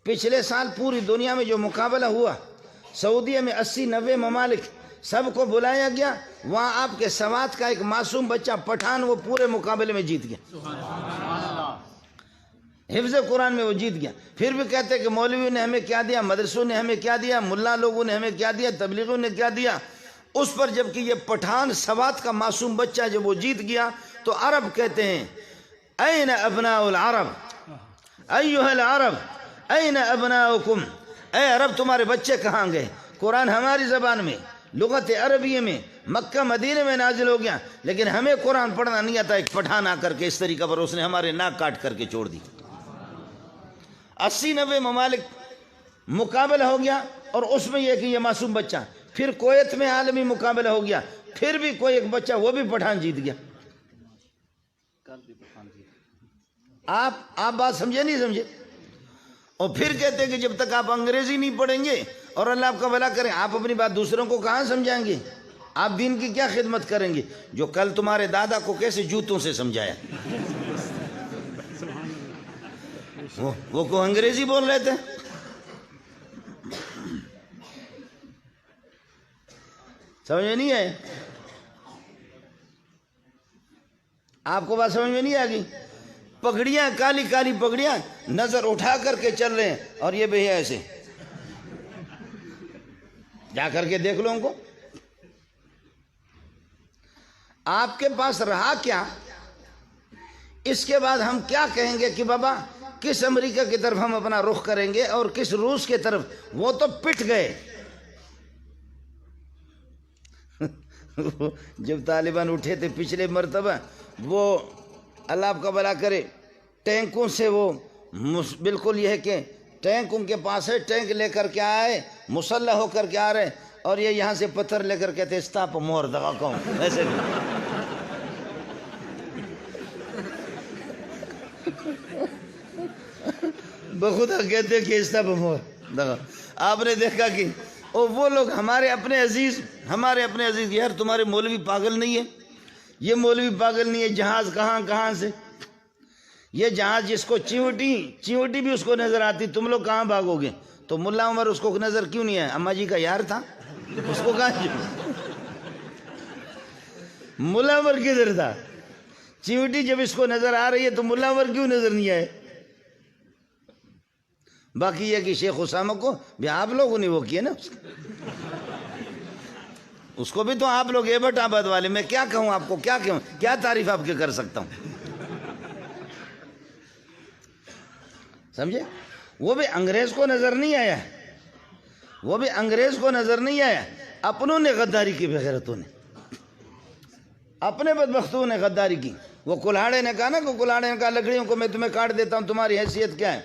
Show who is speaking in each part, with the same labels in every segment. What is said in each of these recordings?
Speaker 1: پچھلے سال پوری دنیا میں جو مقابلہ ہوا، سعودیہ میں 80-90 ممالک سب کو بلایا گیا، وہاں آپ کے سوات کا ایک معصوم بچہ پٹھان وہ پورے مقابلے میں جیت گیا، حفظ قرآن میں وہ جیت گیا۔ پھر بھی کہتے کہ مولویوں نے ہمیں کیا دیا، مدرسوں نے ہمیں کیا دیا، ملا لوگوں نے ہمیں کیا دیا، تبلیغوں نے کیا دیا۔ اس پر جبکہ یہ پٹھان سوات کا معصوم بچہ جب وہ جیت گیا تو عرب کہتے ہیں این ابناء العرب ایھا العرب این ابناؤکم، اے عرب تمہارے بچے کہاں گئے؟ قرآن ہماری زبان میں، لغت عربی میں، مکہ مدینہ میں نازل ہو گیا، لیکن ہمیں قرآن پڑھنا نہیں آتا۔ ایک پٹھان آ کر کے اس طریقہ پر اس نے ہمارے ناک کاٹ کر کے چھوڑ دی۔ 80-90 ممالک مقابلہ ہو گیا، اور اس میں یہ کہ یہ معصوم بچہ۔ پھر کویت میں عالمی مقابلہ ہو گیا، پھر بھی کوئی ایک بچہ وہ بھی پٹھان جیت گیا۔ آپ بات سمجھے نہیں سمجھے؟ اور پھر کہتے ہیں کہ جب تک آپ انگریزی نہیں پڑھیں گے اور اللہ آپ کا بھلا کریں، آپ اپنی بات دوسروں کو کہاں سمجھائیں گے؟ آپ دین کی کیا خدمت کریں گے؟ جو کل تمہارے دادا کو کیسے جوتوں سے سمجھایا، وہ کو انگریزی بول رہے تھے۔ سمجھ میں نہیں آئے؟ آپ کو بات سمجھ میں نہیں آ گئی؟ پگڑیاں، کالی کالی پگڑیاں، نظر اٹھا کر کے چل رہے ہیں، اور یہ بھی ایسے جا کر کے دیکھ لو ان کو۔ آپ کے پاس رہا کیا؟ اس کے بعد ہم کیا کہیں گے کہ بابا کس امریکہ کی طرف ہم اپنا رخ کریں گے اور کس روس کی طرف؟ وہ تو پٹ گئے۔ جب طالبان اٹھے تھے پچھلے مرتبہ، وہ اللہ آپ کا بھلا کرے ٹینکوں سے، وہ بالکل یہ ہے کہ ٹینک ان کے پاس ہے، ٹینک لے کر کے آئے، مسلح ہو کر کے آ رہے، اور یہ یہاں سے پتھر لے کر کہتے استاپ مور دگا کہوں ایسے بخدا کہتے کہ استاپ مور دگا۔ آپ نے دیکھا کہ وہ لوگ ہمارے اپنے عزیز یار تمہارے مولوی پاگل نہیں ہے، یہ مولوی پاگل نہیں ہے، جہاز کہاں سے، یہ جہاز جس کو چیوٹی بھی اس کو نظر آتی، تم لوگ کہاں بھاگو گے؟ تو ملا عمر اس کو نظر کیوں نہیں آیا؟ اماں جی کا یار تھا، اس کو کہاں ملا عمر کدھر تھا؟ چیوٹی جب اس کو نظر آ رہی ہے تو ملا عمر کیوں نظر نہیں آئے؟ باقی یہ کہ شیخ اسامہ کو بھی آپ لوگوں نے وہ کیا نا، اس کو بھی تو آپ لوگ ایبٹ آباد والے، میں کیا کہوں آپ کو، کیا تعریف آپ کے کر سکتا ہوں؟ سمجھے؟ وہ بھی انگریز کو نظر نہیں آیا، اپنوں نے غداری کی، بغیرتوں نے، اپنے بدبختوں نے غداری کی۔ وہ کلاڑے نے کہا لکڑیوں کو میں تمہیں کاٹ دیتا ہوں، تمہاری حیثیت کیا ہے؟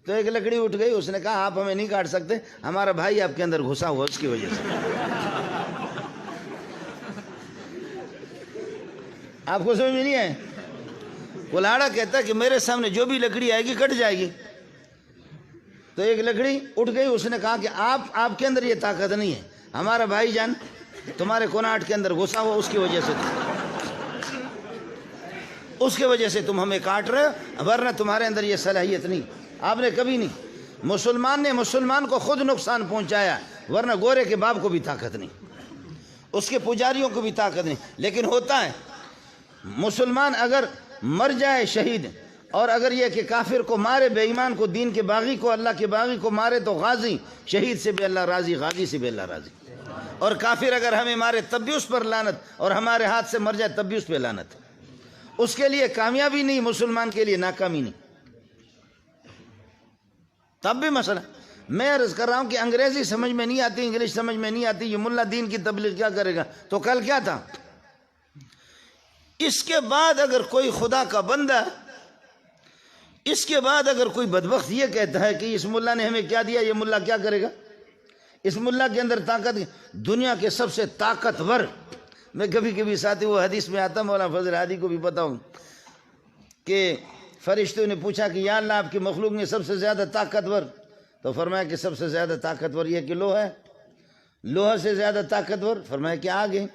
Speaker 1: تو ایک لکڑی اٹھ گئی، اس نے کہا آپ ہمیں نہیں کاٹ سکتے، ہمارا بھائی آپ کے اندر گھسا ہوا اس کی وجہ سے۔ آپ کو سمجھ میں نہیں آئے؟ کلاڑا کہتا ہے کہ میرے سامنے جو بھی لکڑی آئے گی کٹ جائے گی۔ تو ایک لکڑی اٹھ گئی، اس نے کہا کہ آپ کے اندر یہ طاقت نہیں ہے، ہمارا بھائی جان تمہارے کناٹ کے اندر گھسا ہوا، اس کی وجہ سے تم ہمیں کاٹ رہے ہو، ورنہ تمہارے اندر یہ صلاحیت نہیں، آپ نے کبھی نہیں۔ مسلمان نے مسلمان کو خود نقصان پہنچایا، ورنہ گورے کے باپ کو بھی طاقت نہیں، اس کے پجاریوں کو بھی طاقت نہیں۔ لیکن ہوتا ہے مسلمان اگر مر جائے شہید، اور اگر یہ کہ کافر کو مارے، بے ایمان کو، دین کے باغی کو، اللہ کے باغی کو مارے تو غازی، شہید سے بھی اللہ راضی، غازی سے بھی اللہ راضی۔ اور کافر اگر ہمیں مارے تب بھی اس پر لعنت، اور ہمارے ہاتھ سے مر جائے تب بھی اس پہ لعنت۔ اس کے لیے کامیابی نہیں، مسلمان کے لیے ناکامی نہیں، تب بھی مسئلہ۔ میں عرض کر رہا ہوں کہ انگریزی سمجھ میں نہیں آتی، انگلش سمجھ میں نہیں آتی، یہ ملا دین کی تبلیغ کیا کرے گا؟ تو کل کیا تھا؟ اس کے بعد اگر کوئی خدا کا بندہ، اس کے بعد اگر کوئی بدبخت یہ کہتا ہے کہ اس ملا نے ہمیں کیا دیا، یہ ملا کیا کرے گا؟ اس ملا کے اندر طاقت، دنیا کے سب سے طاقتور، میں کبھی کبھی ساتھی وہ حدیث میں آتا، مولانا فضل ہادی کو بھی پتا ہوں کہ فرشتوں نے پوچھا کہ یا اللہ آپ کی مخلوق میں سب سے زیادہ طاقتور، تو فرمایا کہ سب سے زیادہ طاقتور یہ کہ لوہا ہے۔ لوہا سے زیادہ طاقتور فرمایا کہ آگ ہے،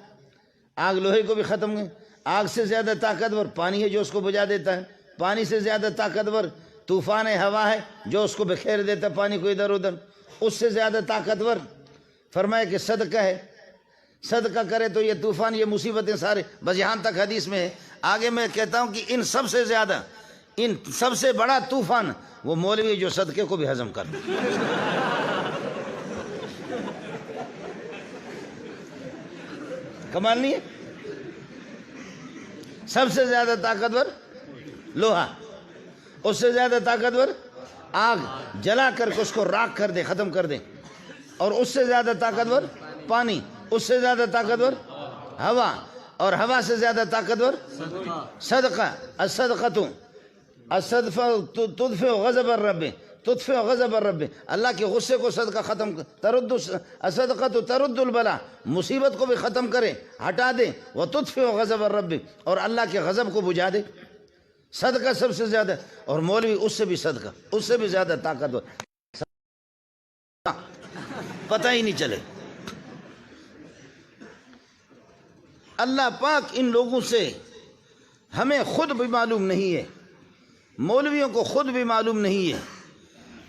Speaker 1: آگ لوہے کو بھی ختم ہے۔ آگ سے زیادہ طاقتور پانی ہے جو اس کو بجھا دیتا ہے۔ پانی سے زیادہ طاقتور طوفان ہوا ہے جو اس کو بکھیر دیتا پانی کو ادھر ادھر، اس سے زیادہ طاقتور فرمایا کہ صدقہ ہے، صدقہ کرے تو یہ طوفان یہ مصیبتیں سارے، بس یہاں تک حدیث میں ہے۔ آگے میں کہتا ہوں کہ ان سب سے زیادہ، ان سب سے بڑا طوفان وہ مولوی جو صدقے کو بھی ہضم کر دے۔ کمال نہیں ہے؟ سب سے زیادہ طاقتور لوہا، اس سے زیادہ طاقتور آگ، جلا کر کے اس کو راکھ کر دے، ختم کر دے، اور اس سے زیادہ طاقتور پانی، اس سے زیادہ طاقتور ہوا، اور ہوا سے زیادہ طاقتور صدقہ۔ الصدقہ تدفع غضب الرب، تدفع غضب الرب، اللہ کے غصے کو صدقہ ختم ترد، الصدقہ ترد البلا، مصیبت کو بھی ختم کرے، ہٹا دے، وتدفع غضب الرب، اور اللہ کے غضب کو بجھا دے۔ صدقہ سب سے زیادہ، اور مولوی اس سے بھی صدقہ، اس سے بھی زیادہ طاقتور، پتہ ہی نہیں چلے۔ اللہ پاک ان لوگوں سے، ہمیں خود بھی معلوم نہیں ہے، مولویوں کو خود بھی معلوم نہیں ہے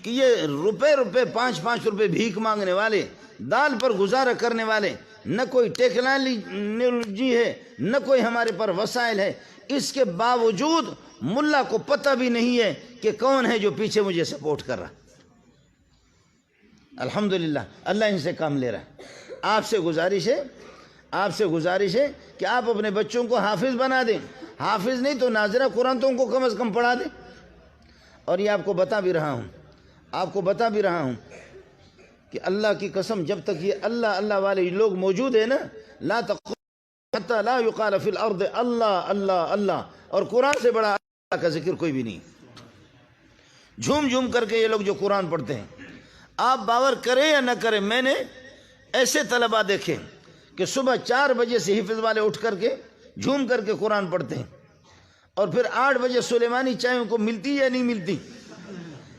Speaker 1: کہ یہ روپے 5 روپے بھیک مانگنے والے، دال پر گزارا کرنے والے، نہ کوئی ٹیکنالوجی ہے، نہ کوئی ہمارے پر وسائل ہے، اس کے باوجود ملا کو پتہ بھی نہیں ہے کہ کون ہے جو پیچھے مجھے سپورٹ کر رہا۔ الحمدللہ اللہ ان سے کام لے رہا ہے۔ آپ سے گزارش ہے کہ آپ اپنے بچوں کو حافظ بنا دیں، حافظ نہیں تو ناظرہ قرآن تو ان کو کم از کم پڑھا دیں۔ اور یہ آپ کو بتا بھی رہا ہوں کہ اللہ کی قسم، جب تک یہ اللہ والے لوگ موجود ہیں نا، لا تقوم حتی لا یقال فی الارض اللہ، اور قرآن سے بڑا اللہ کا ذکر کوئی بھی نہیں۔ جھوم کر کے یہ لوگ جو قرآن پڑھتے ہیں، آپ باور کریں یا نہ کریں، میں نے ایسے طلباء دیکھے کہ صبح 4 بجے سے حفظ والے اٹھ کر کے جھوم کر کے قرآن پڑھتے ہیں، اور پھر 8 بجے سلیمانی چائے ان کو ملتی یا نہیں ملتی،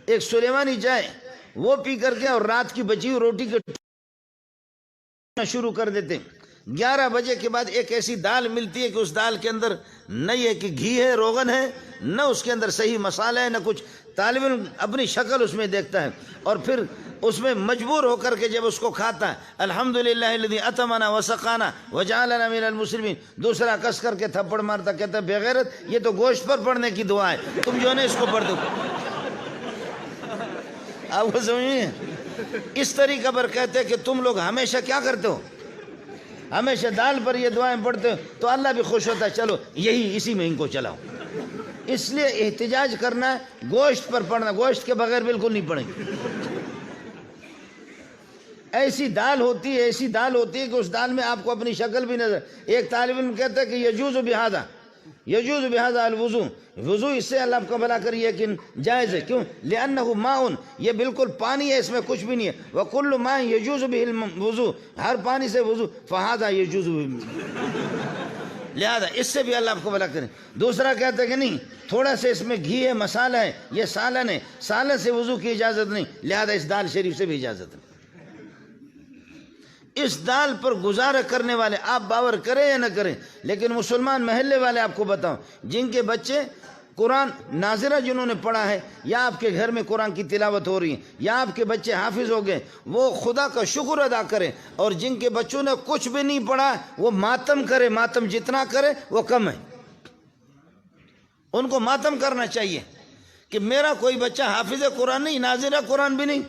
Speaker 1: ایک سلیمانی چائے وہ پی کر کے اور رات کی بچی ہوئی روٹی کے شروع کر دیتے ہیں۔ 11 بجے کے بعد ایک ایسی دال ملتی ہے کہ اس دال کے اندر نہ یہ کہ گھی ہے، روغن ہے، نہ اس کے اندر صحیح مسالہ ہے، نہ کچھ۔ طالب علم اپنی شکل اس میں دیکھتا ہے، اور پھر اس میں مجبور ہو کر کے جب اس کو کھاتا ہے، الحمدللہ الذی اطعمنا وسقانا وجعلنا من المسلمین، دوسرا کس کر کے تھپڑ مارتا، کہتا ہے بے غیرت، یہ تو گوشت پر پڑھنے کی دعا ہے، تم جو ہے نا اس کو پڑھ دو۔ آپ کو سمجھیں؟ اس طریقہ پر کہتے ہیں کہ تم لوگ ہمیشہ کیا کرتے ہو، ہمیشہ دال پر یہ دعائیں پڑھتے ہو تو اللہ بھی خوش ہوتا ہے، چلو اسی میں ان کو چلاؤ۔ اس لیے احتجاج کرنا ہے، گوشت پر پڑھنا، گوشت کے بغیر بالکل نہیں پڑھیں گے۔ ایسی دال ہوتی ہے کہ اس دال میں آپ کو اپنی شکل بھی نظر۔ ایک طالب علم کہتا ہے کہ یجوز بہذا الوضو، وضو اس سے اللہ کا بھلا کریے کہ جائز ہے، کیوں؟ لأنه ماء، یہ بالکل پانی ہے، اس میں کچھ بھی نہیں ہے۔ وکل ماء یجوز به الوضو، ہر پانی سے وضو، فہذا یجوز لہذا اس سے بھی اللہ آپ کو بھلا کرے۔ دوسرا کہتا ہے کہ نہیں، تھوڑا سا اس میں گھی ہے، مسالہ ہے، یہ سالن ہے، سالن سے وضو کی اجازت نہیں، لہذا اس دال شریف سے بھی اجازت نہیں۔ اس دال پر گزارا کرنے والے، آپ باور کریں یا نہ کریں، لیکن مسلمان محلے والے آپ کو بتاؤں، جن کے بچے قرآن ناظرہ جنہوں نے پڑھا ہے، یا آپ کے گھر میں قرآن کی تلاوت ہو رہی ہے، یا آپ کے بچے حافظ ہو گئے، وہ خدا کا شکر ادا کریں، اور جن کے بچوں نے کچھ بھی نہیں پڑھا وہ ماتم کرے، ماتم جتنا کرے وہ کم ہے۔ ان کو ماتم کرنا چاہیے کہ میرا کوئی بچہ حافظ قرآن نہیں، ناظرہ قرآن بھی نہیں،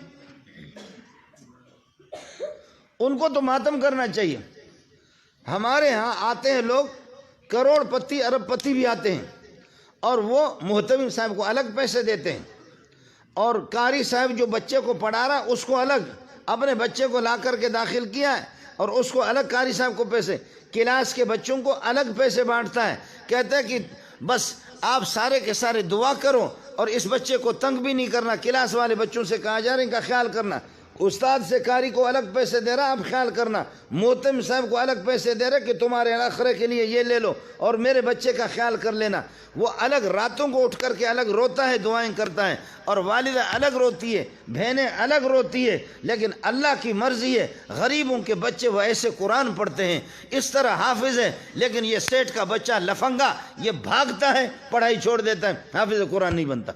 Speaker 1: ان کو تو ماتم کرنا چاہیے۔ ہمارے ہاں آتے ہیں لوگ، کروڑ پتی ارب پتی بھی آتے ہیں، اور وہ محتمم صاحب کو الگ پیسے دیتے ہیں، اور قاری صاحب جو بچے کو پڑھا رہا اس کو الگ، اپنے بچے کو لا کر کے داخل کیا ہے اور اس کو الگ، قاری صاحب کو پیسے، کلاس کے بچوں کو الگ پیسے بانٹتا ہے، کہتا ہے کہ بس آپ سارے کے سارے دعا کرو، اور اس بچے کو تنگ بھی نہیں کرنا، کلاس والے بچوں سے کہا جا رہا ہے ان کا خیال کرنا، استاد سے قاری کو الگ پیسے دے رہا، آپ خیال کرنا، محتم صاحب کو الگ پیسے دے رہے کہ تمہارے آخرے کے لیے یہ لے لو اور میرے بچے کا خیال کر لینا۔ وہ الگ راتوں کو اٹھ کر کے الگ روتا ہے، دعائیں کرتا ہے، اور والدہ الگ روتی ہے، بہنیں الگ روتی ہے، لیکن اللہ کی مرضی ہے، غریبوں کے بچے وہ ایسے قرآن پڑھتے ہیں، اس طرح حافظ ہے، لیکن یہ سیٹ کا بچہ لفنگا، یہ بھاگتا ہے، پڑھائی چھوڑ دیتا ہے، حافظ قرآن نہیں بنتا۔